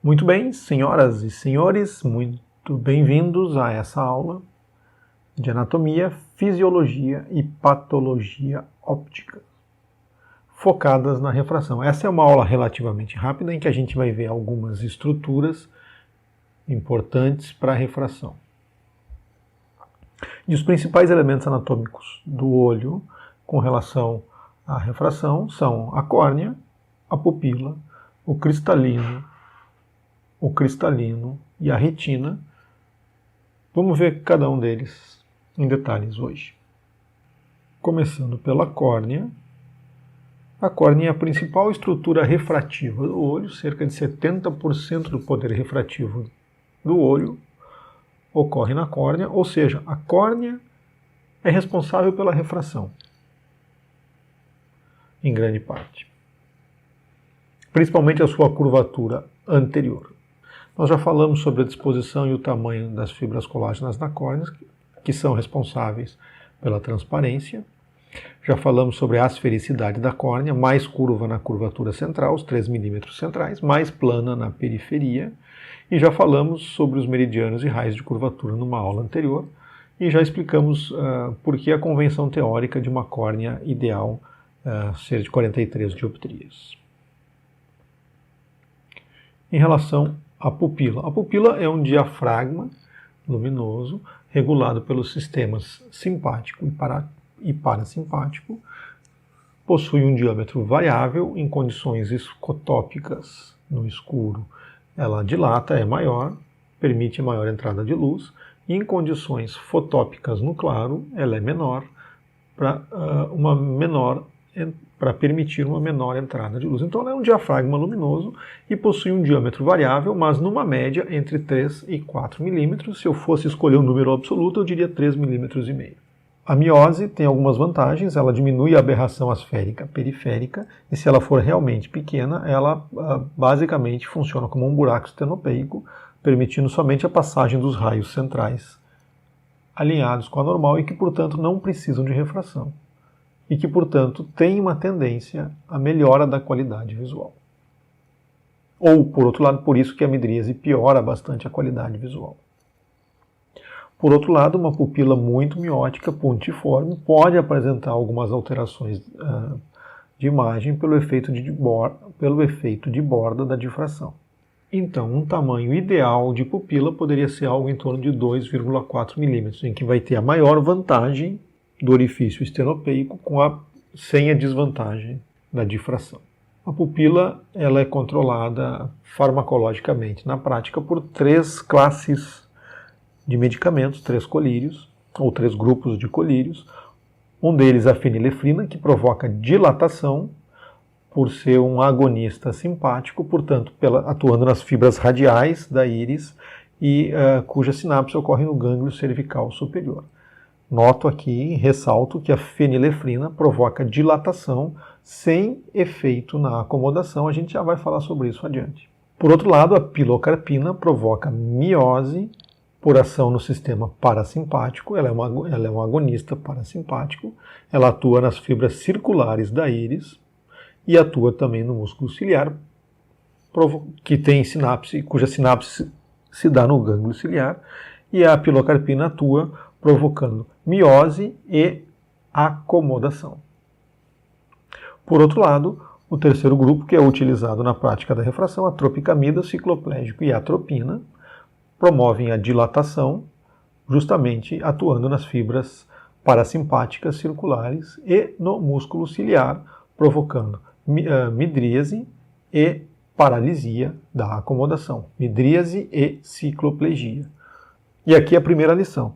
Muito bem, senhoras e senhores, muito bem-vindos a essa aula de anatomia, fisiologia e patologia óptica, focadas na refração. Essa é uma aula relativamente rápida em que a gente vai ver algumas estruturas importantes para a refração. E os principais elementos anatômicos do olho com relação à refração são a córnea, a pupila, o cristalino e a retina. Vamos ver cada um deles em detalhes hoje. Começando pela córnea. A córnea é a principal estrutura refrativa do olho, cerca de 70% do poder refrativo do olho ocorre na córnea, ou seja, a córnea é responsável pela refração, em grande parte. Principalmente a sua curvatura anterior. Nós já falamos sobre a disposição e o tamanho das fibras colágenas na córnea, que são responsáveis pela transparência. Já falamos sobre a asfericidade da córnea, mais curva na curvatura central, os 3 milímetros centrais, mais plana na periferia. E já falamos sobre os meridianos e raios de curvatura numa aula anterior. E já explicamos por que a convenção teórica de uma córnea ideal ser de 43 dioptrias. Em relação à pupila. A pupila é um diafragma luminoso regulado pelos sistemas simpático e parasimpático. Possui um diâmetro variável em condições escotópicas no escuro. Ela dilata, é maior, permite maior entrada de luz. E em condições fotópicas no claro, ela é menor para permitir uma menor entrada de luz. Então ela é um diafragma luminoso e possui um diâmetro variável, mas numa média entre 3 e 4 milímetros. Se eu fosse escolher um número absoluto, eu diria 3,5 milímetros. A miose tem algumas vantagens, ela diminui a aberração asférica periférica, e se ela for realmente pequena, ela basicamente funciona como um buraco estenopeico, permitindo somente a passagem dos raios centrais alinhados com a normal e que, portanto, não precisam de refração. E que, portanto, tem uma tendência à melhora da qualidade visual. Ou, por outro lado, por isso que a midríase piora bastante a qualidade visual. Por outro lado, uma pupila muito miótica, pontiforme, pode apresentar algumas alterações de imagem pelo efeito de borda da difração. Então, um tamanho ideal de pupila poderia ser algo em torno de 2,4 milímetros, em que vai ter a maior vantagem do orifício estenopeico sem a desvantagem da difração. A pupila ela é controlada farmacologicamente na prática por 3 classes de medicamentos, 3 colírios, ou 3 grupos de colírios. Um deles a fenilefrina, que provoca dilatação por ser um agonista simpático, portanto, atuando nas fibras radiais da íris e cuja sinapse ocorre no gânglio cervical superior. Noto aqui, ressalto que a fenilefrina provoca dilatação sem efeito na acomodação. A gente já vai falar sobre isso adiante. Por outro lado, a pilocarpina provoca miose por ação no sistema parasimpático. Ela é um agonista parasimpático. Ela atua nas fibras circulares da íris e atua também no músculo ciliar, que tem sinapse, cuja sinapse se dá no gânglio ciliar. E a pilocarpina atua provocando miose e acomodação. Por outro lado, o terceiro grupo, que é utilizado na prática da refração, a tropicamida, cicloplégico e atropina, promovem a dilatação, justamente atuando nas fibras parasimpáticas circulares e no músculo ciliar, provocando midríase e paralisia da acomodação. Midríase e cicloplegia. E aqui a primeira lição.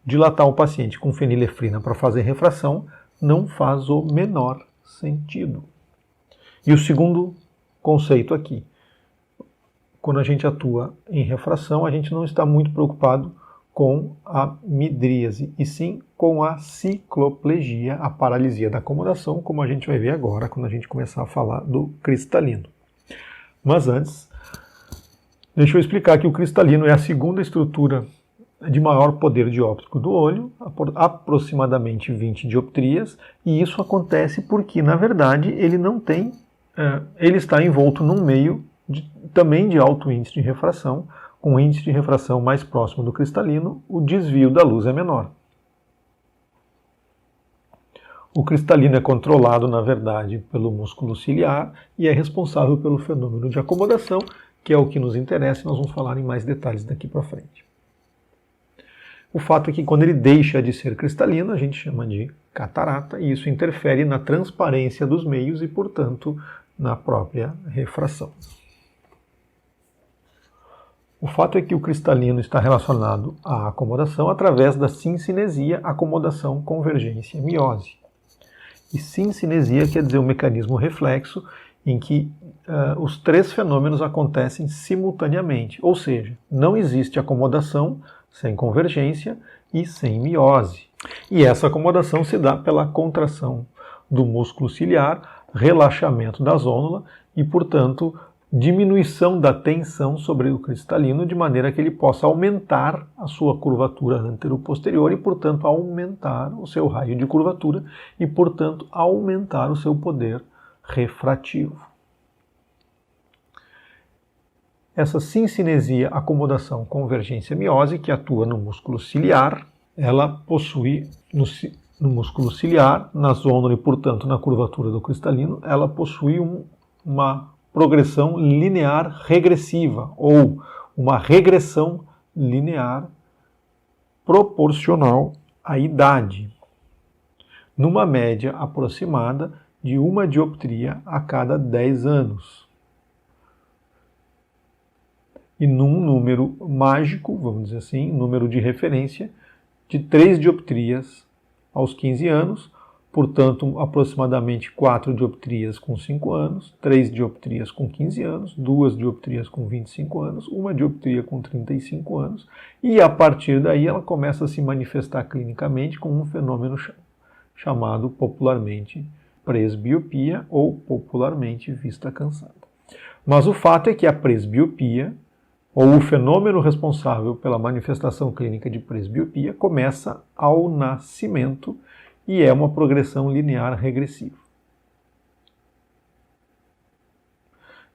Dilatar o paciente com fenilefrina para fazer refração não faz o menor sentido. E o segundo conceito aqui. Quando a gente atua em refração, a gente não está muito preocupado com a midríase, e sim com a cicloplegia, a paralisia da acomodação, como a gente vai ver agora quando a gente começar a falar do cristalino. Mas antes, deixa eu explicar que o cristalino é a segunda estrutura de maior poder dióptrico do olho, aproximadamente 20 dioptrias, e isso acontece porque, na verdade, ele não tem, ele está envolto num meio também de alto índice de refração. Com o índice de refração mais próximo do cristalino, o desvio da luz é menor. O cristalino é controlado, na verdade, pelo músculo ciliar e é responsável pelo fenômeno de acomodação, que é o que nos interessa e nós vamos falar em mais detalhes daqui para frente. O fato é que quando ele deixa de ser cristalino, a gente chama de catarata, e isso interfere na transparência dos meios e, portanto, na própria refração. O fato é que o cristalino está relacionado à acomodação através da sincinesia, acomodação, convergência, miose. E sincinesia quer dizer um mecanismo reflexo em que os três fenômenos acontecem simultaneamente, ou seja, não existe acomodação sem convergência e sem miose. E essa acomodação se dá pela contração do músculo ciliar, relaxamento da zônula e, portanto, diminuição da tensão sobre o cristalino, de maneira que ele possa aumentar a sua curvatura antero-posterior e, portanto, aumentar o seu raio de curvatura e, portanto, aumentar o seu poder refrativo. Essa sincinesia, acomodação, convergência, miose, que atua no músculo ciliar, ela possui no músculo ciliar, na zônula e, portanto, na curvatura do cristalino, ela possui uma progressão linear regressiva, ou uma regressão linear proporcional à idade, numa média aproximada de 1 dioptria a cada 10 anos. E num número mágico, vamos dizer assim, número de referência, de 3 dioptrias aos 15 anos, portanto, aproximadamente 4 dioptrias com 5 anos, 3 dioptrias com 15 anos, 2 dioptrias com 25 anos, 1 dioptria com 35 anos, e a partir daí ela começa a se manifestar clinicamente com um fenômeno chamado popularmente presbiopia ou popularmente vista cansada. Mas o fato é que a presbiopia, ou o fenômeno responsável pela manifestação clínica de presbiopia, começa ao nascimento e é uma progressão linear regressiva.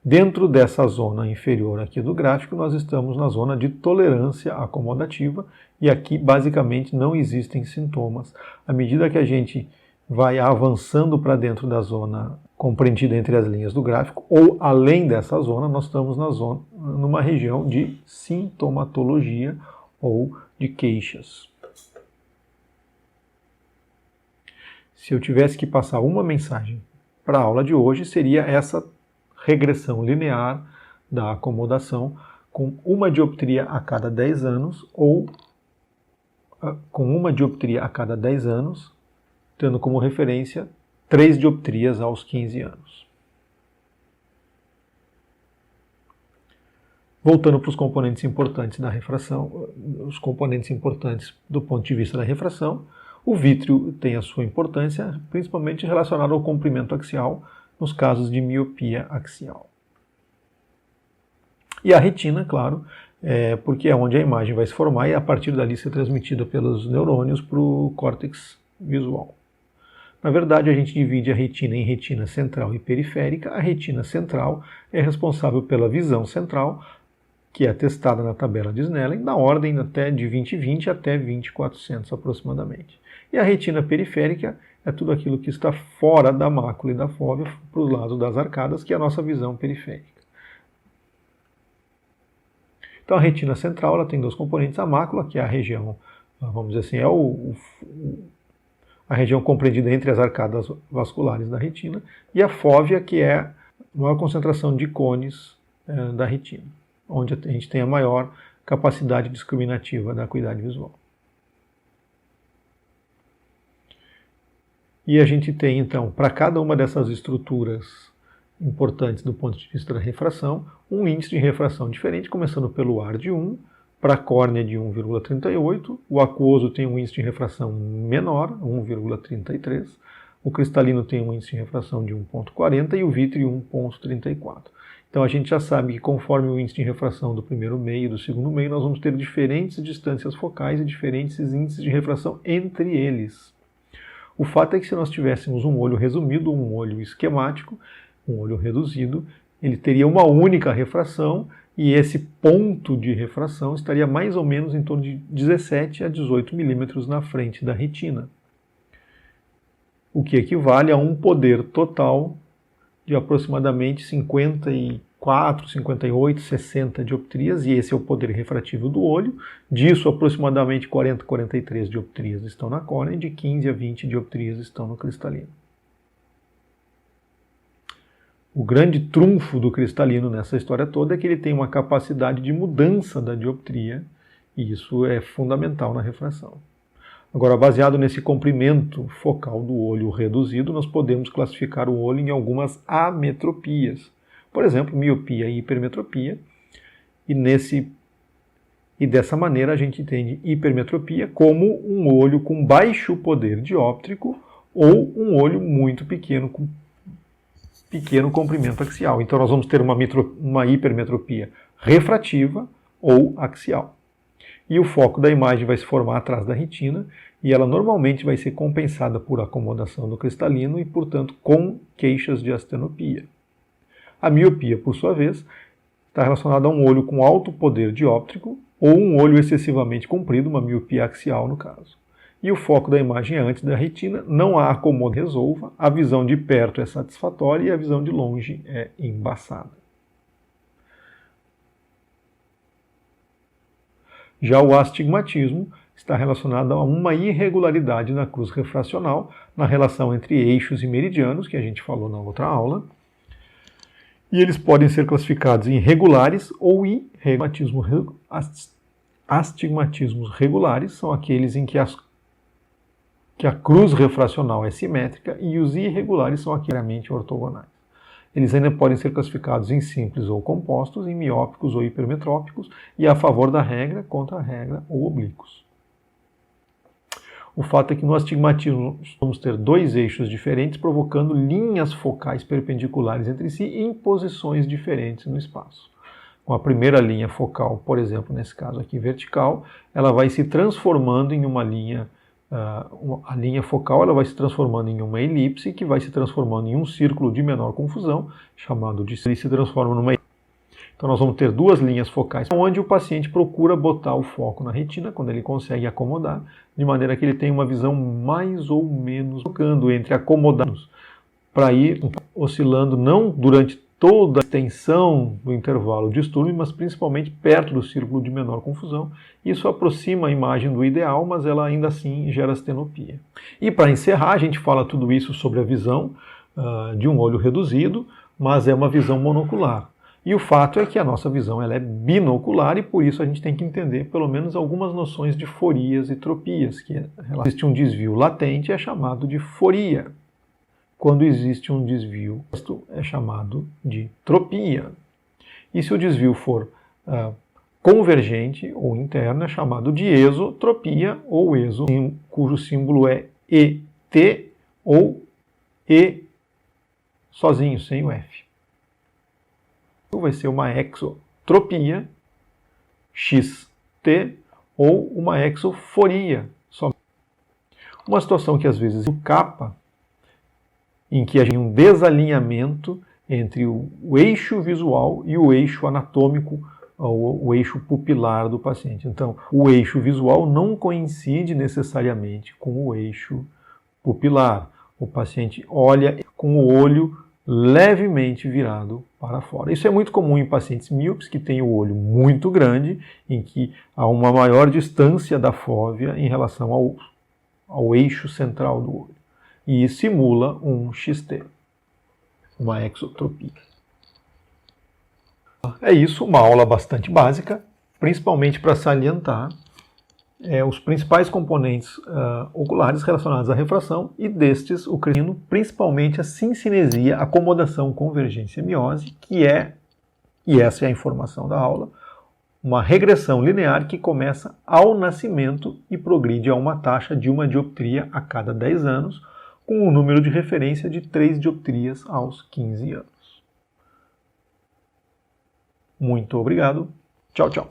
Dentro dessa zona inferior aqui do gráfico, nós estamos na zona de tolerância acomodativa e aqui basicamente não existem sintomas. À medida que a gente vai avançando para dentro da zona compreendida entre as linhas do gráfico, ou além dessa zona, nós estamos numa região de sintomatologia ou de queixas. Se eu tivesse que passar uma mensagem para a aula de hoje, seria essa regressão linear da acomodação com 1 dioptria a cada 10 anos ou com 1 dioptria a cada 10 anos, tendo como referência 3 dioptrias aos 15 anos. Voltando para os componentes importantes da refração, os componentes importantes do ponto de vista da refração, o vítreo tem a sua importância, principalmente relacionado ao comprimento axial, nos casos de miopia axial. E a retina, claro, porque é onde a imagem vai se formar e a partir dali ser transmitida pelos neurônios para o córtex visual. Na verdade, a gente divide a retina em retina central e periférica. A retina central é responsável pela visão central, que é atestada na tabela de Snellen, na ordem até de 20/20 até 20/400 aproximadamente. E a retina periférica é tudo aquilo que está fora da mácula e da fóvea, para os lados das arcadas, que é a nossa visão periférica. Então a retina central ela tem dois componentes, a mácula, que é a região, vamos dizer assim, a região compreendida entre as arcadas vasculares da retina, e a fóvea, que é a maior concentração de cones da retina, onde a gente tem a maior capacidade discriminativa da acuidade visual. E a gente tem, então, para cada uma dessas estruturas importantes do ponto de vista da refração, um índice de refração diferente, começando pelo ar de 1, para a córnea de 1,38, o aquoso tem um índice de refração menor, 1,33, o cristalino tem um índice de refração de 1,40 e o vítreo 1,34. Então a gente já sabe que conforme o índice de refração do primeiro meio e do segundo meio, nós vamos ter diferentes distâncias focais e diferentes índices de refração entre eles. O fato é que se nós tivéssemos um olho resumido, um olho esquemático, um olho reduzido, ele teria uma única refração e esse ponto de refração estaria mais ou menos em torno de 17 a 18 milímetros na frente da retina, o que equivale a um poder total de aproximadamente 54, 58, 60 dioptrias, e esse é o poder refrativo do olho. Disso, aproximadamente 40, 43 dioptrias estão na córnea e de 15 a 20 dioptrias estão no cristalino. O grande trunfo do cristalino nessa história toda é que ele tem uma capacidade de mudança da dioptria, e isso é fundamental na refração. Agora, baseado nesse comprimento focal do olho reduzido, nós podemos classificar o olho em algumas ametropias. Por exemplo, miopia e hipermetropia. E dessa maneira a gente entende hipermetropia como um olho com baixo poder dióptrico ou um olho muito pequeno, com pequeno comprimento axial. Então nós vamos ter uma hipermetropia refrativa ou axial. E o foco da imagem vai se formar atrás da retina e ela normalmente vai ser compensada por acomodação do cristalino e, portanto, com queixas de astenopia. A miopia, por sua vez, está relacionada a um olho com alto poder dióptrico ou um olho excessivamente comprido, uma miopia axial no caso. E o foco da imagem é antes da retina, não há acomodo que resolva, a visão de perto é satisfatória e a visão de longe é embaçada. Já o astigmatismo está relacionado a uma irregularidade na cruz refracional, na relação entre eixos e meridianos, que a gente falou na outra aula. E eles podem ser classificados em regulares ou irregulares. Astigmatismos regulares são aqueles em que a cruz refracional é simétrica e os irregulares são aqueles ortogonais. Eles ainda podem ser classificados em simples ou compostos, em miópicos ou hipermetrópicos, e a favor da regra, contra a regra ou oblíquos. O fato é que no astigmatismo vamos ter dois eixos diferentes, provocando linhas focais perpendiculares entre si em posições diferentes no espaço. Com a primeira linha focal, por exemplo, nesse caso aqui vertical, ela vai se transformando em uma linha. A linha focal ela vai se transformando em uma elipse, que vai se transformando em um círculo de menor confusão, chamado de ele se transforma numa elipse. Então nós vamos ter duas linhas focais, onde o paciente procura botar o foco na retina, quando ele consegue acomodar, de maneira que ele tem uma visão mais ou menos tocando entre acomodados, para ir oscilando não durante toda a extensão do intervalo distúrbio, mas principalmente perto do círculo de menor confusão. Isso aproxima a imagem do ideal, mas ela ainda assim gera astenopia. E para encerrar, a gente fala tudo isso sobre a visão de um olho reduzido, mas é uma visão monocular. E o fato é que a nossa visão ela é binocular e por isso a gente tem que entender pelo menos algumas noções de forias e tropias, que existe um desvio latente, é chamado de foria. Quando existe um desvio, isto é chamado de tropia. E se o desvio for convergente ou interno, é chamado de esotropia ou exo, cujo símbolo é ET ou E sozinho, sem o F. Vai ser uma exotropia, XT, ou uma exoforia. Uma situação que às vezes o capa, em que a gente tem um desalinhamento entre o eixo visual e o eixo anatômico, o eixo pupilar do paciente. Então, o eixo visual não coincide necessariamente com o eixo pupilar. O paciente olha com o olho levemente virado para fora. Isso é muito comum em pacientes míopes que têm o olho muito grande, em que há uma maior distância da fóvea em relação ao eixo central do olho. E simula um XT, uma exotropia. É isso, uma aula bastante básica, principalmente para salientar os principais componentes oculares relacionados à refração e destes o cristalino, principalmente a sincinesia, acomodação, convergência, miose, e essa é a informação da aula, uma regressão linear que começa ao nascimento e progride a uma taxa de uma dioptria a cada 10 anos, com um número de referência de 3 dioptrias aos 15 anos. Muito obrigado. Tchau, tchau.